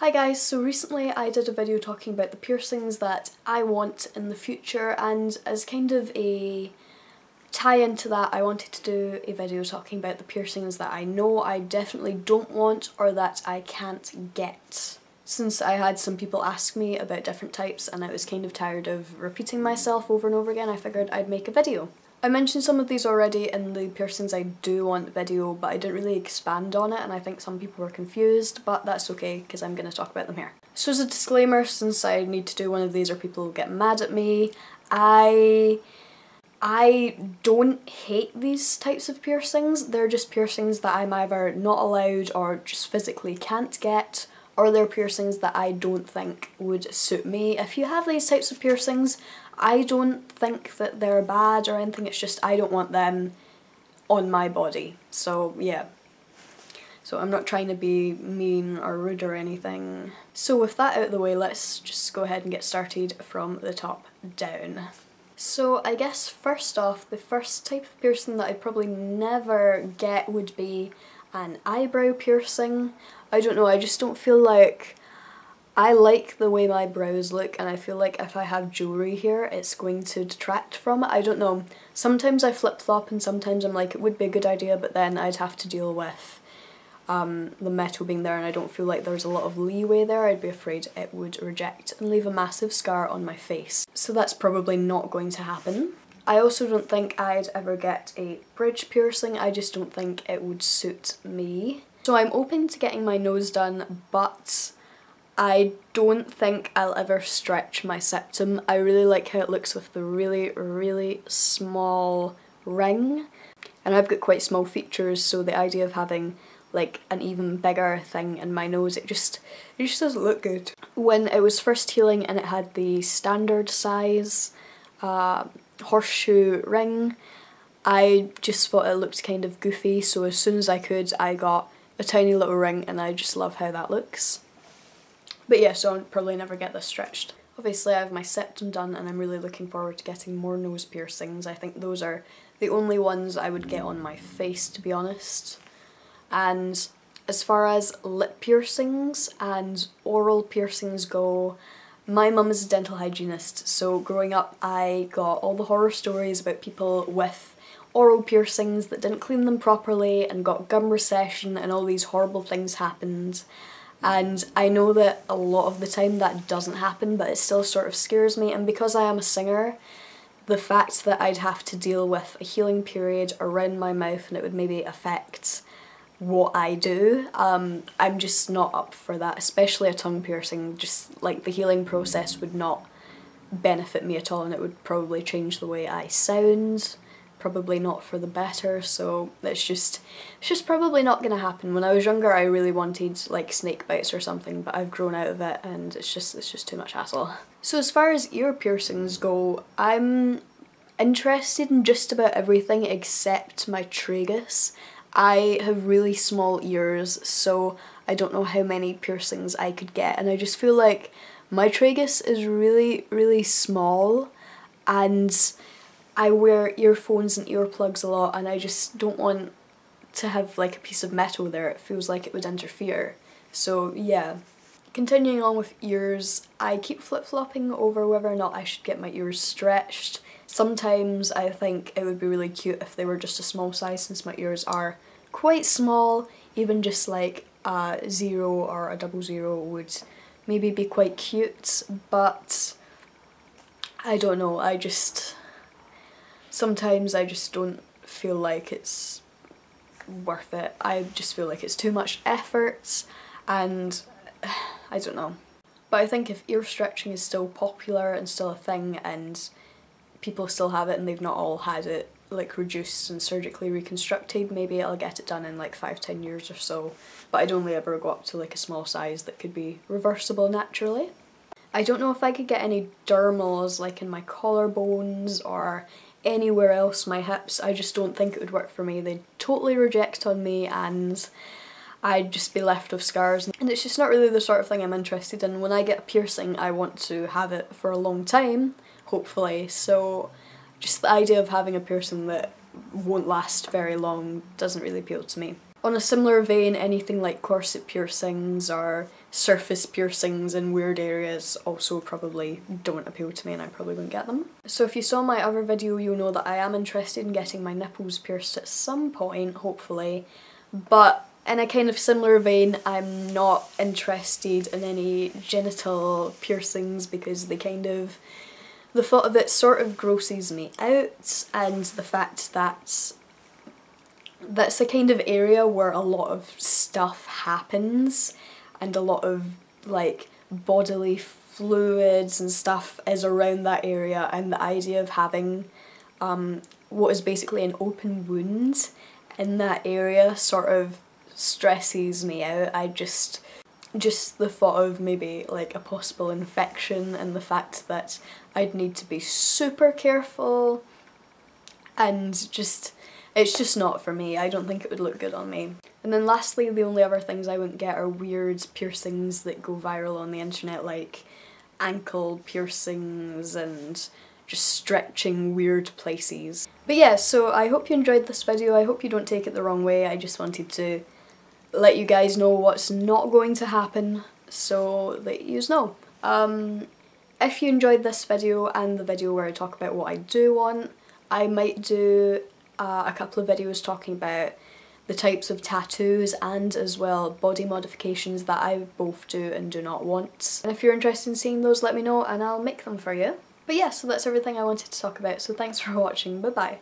Hi guys, so recently I did a video talking about the piercings that I want in the future, and as kind of a tie into that I wanted to do a video talking about the piercings that I know I definitely don't want or that I can't get. Since I had some people ask me about different types and I was kind of tired of repeating myself over and over again, I figured I'd make a video. I mentioned some of these already in the piercings I do want video, but I didn't really expand on it and I think some people were confused, but that's okay because I'm going to talk about them here. So as a disclaimer, since I need to do one of these or people will get mad at me, I don't hate these types of piercings. They're just piercings that I'm either not allowed or just physically can't get, or they're piercings that I don't think would suit me. If you have these types of piercings, I don't think that they're bad or anything, it's just I don't want them on my body. So yeah. So I'm not trying to be mean or rude or anything. So with that out of the way, let's just go ahead and get started from the top down. So I guess first off, the first type of piercing that I'd probably never get would be an eyebrow piercing. I don't know, I just don't feel like I like the way my brows look, and I feel like if I have jewellery here it's going to detract from it. I don't know, sometimes I flip-flop and sometimes I'm like it would be a good idea, but then I'd have to deal with the metal being there and I don't feel like there's a lot of leeway there. I'd be afraid it would reject and leave a massive scar on my face. So that's probably not going to happen. I also don't think I'd ever get a bridge piercing, I just don't think it would suit me. So I'm open to getting my nose done, but I don't think I'll ever stretch my septum. I really like how it looks with the really small ring, and I've got quite small features, so the idea of having like an even bigger thing in my nose, it just doesn't look good. When it was first healing and it had the standard size horseshoe ring, I just thought it looked kind of goofy, so as soon as I could I got a tiny little ring and I just love how that looks. But yeah, so I'll probably never get this stretched. Obviously I have my septum done and I'm really looking forward to getting more nose piercings. I think those are the only ones I would get on my face, to be honest. And as far as lip piercings and oral piercings go, my mum is a dental hygienist, so growing up I got all the horror stories about people with oral piercings that didn't clean them properly and got gum recession and all these horrible things happened. And I know that a lot of the time that doesn't happen, but it still sort of scares me, and because I am a singer, the fact that I'd have to deal with a healing period around my mouth and it would maybe affect what I do, I'm just not up for that, especially a tongue piercing. Just like the healing process would not benefit me at all and it would probably change the way I sound, probably not for the better, so it's just probably not gonna happen. When I was younger I really wanted like snake bites or something, but I've grown out of it and it's just too much hassle. So as far as ear piercings go, I'm interested in just about everything except my tragus. I have really small ears, so I don't know how many piercings I could get, and I just feel like my tragus is really small and I wear earphones and earplugs a lot and I just don't want to have like a piece of metal there, it feels like it would interfere. So yeah. Continuing on with ears, I keep flip-flopping over whether or not I should get my ears stretched. Sometimes I think it would be really cute if they were just a small size, since my ears are quite small. Even just like a 0 or a 00 would maybe be quite cute, but I don't know, sometimes I just don't feel like it's worth it. I just feel like it's too much effort and I don't know. But I think if ear stretching is still popular and still a thing and people still have it and they've not all had it like reduced and surgically reconstructed, maybe I'll get it done in like 5-10 years or so, but I'd only ever go up to like a small size that could be reversible naturally. I don't know if I could get any dermals like in my collarbones or anywhere else, my hips. I just don't think it would work for me. They'd totally reject on me and I'd just be left with scars, and it's just not really the sort of thing I'm interested in. When I get a piercing I want to have it for a long time, hopefully, so just the idea of having a piercing that won't last very long doesn't really appeal to me. On a similar vein, anything like corset piercings or surface piercings in weird areas also probably don't appeal to me, and I probably wouldn't get them. So if you saw my other video, you'll know that I am interested in getting my nipples pierced at some point, hopefully, but in a kind of similar vein, I'm not interested in any genital piercings because the thought of it sort of grosses me out, and the fact that that's the kind of area where a lot of stuff happens and a lot of like bodily fluids and stuff is around that area, and the idea of having what is basically an open wound in that area sort of stresses me out. Just the thought of maybe like a possible infection and the fact that I'd need to be super careful, and it's just not for me. I don't think it would look good on me. And then lastly, the only other things I wouldn't get are weird piercings that go viral on the internet, like ankle piercings and just stretching weird places. But yeah, so I hope you enjoyed this video. I hope you don't take it the wrong way. I just wanted to let you guys know what's not going to happen so that you know. If you enjoyed this video and the video where I talk about what I do want, I might do a couple of videos talking about the types of tattoos and as well body modifications that I both do and do not want. And if you're interested in seeing those, let me know and I'll make them for you. But yeah, so that's everything I wanted to talk about, so thanks for watching, bye bye.